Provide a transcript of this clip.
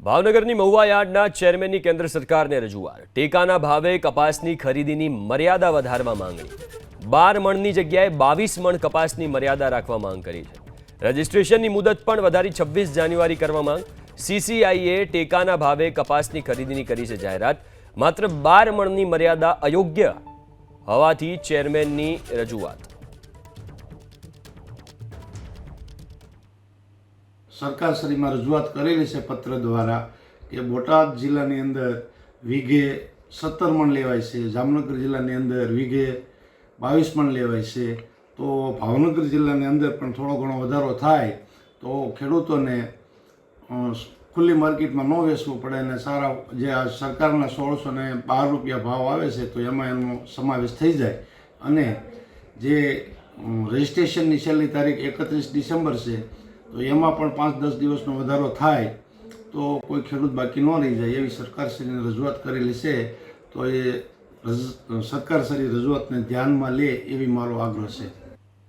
ભાવનગરની મહુવા યાર્ડના ચેરમેનની કેન્દ્ર સરકારને રજૂઆત। ટેકાના ભાવે કપાસની ખરીદીની મર્યાદા વધારવા માંગણી। 12 મણની જગ્યાએ 22 મણ કપાસની મર્યાદા રાખવા માંગ કરી છે। રજિસ્ટ્રેશનની મુદત પણ વધારી 26 જાન્યુઆરી કરવા માંગ। સીસીઆઈએ ટેકાના ભાવે કપાસની ખરીદીની કરી છે જાહેરાત। માત્ર 12 મણની મર્યાદા અયોગ્ય હોવાથી ચેરમેનની રજૂઆત। સરકારશ્રીમાં રજૂઆત કરેલી છે પત્ર દ્વારા કે બોટાદ જિલ્લાની અંદર વીઘે 17 મણ લેવાય છે, જામનગર જિલ્લાની અંદર વીઘે 22 મણ લેવાય છે। તો ભાવનગર જિલ્લાની અંદર પણ થોડો ઘણો વધારો થાય તો ખેડૂતોને ખુલ્લી માર્કેટમાં ન વેચવું પડે અને સારા જે આ સરકારના 1612 રૂપિયા ભાવ આવે છે તો એમાં એનો સમાવેશ થઈ જાય અને જે રજિસ્ટ્રેશનની છેલ્લી તારીખ 31 ડિસેમ્બર છે તો એમાં પણ 5-10 દિવસનો વધારો થાય તો કોઈ ખેડૂત બાકી ન રહી જાય એવી સરકારશ્રીને રજૂઆત કરેલી છે। તો એ સરકારશ્રી રજૂઆતને ધ્યાનમાં લે એવી મારો આગ્રહ છે।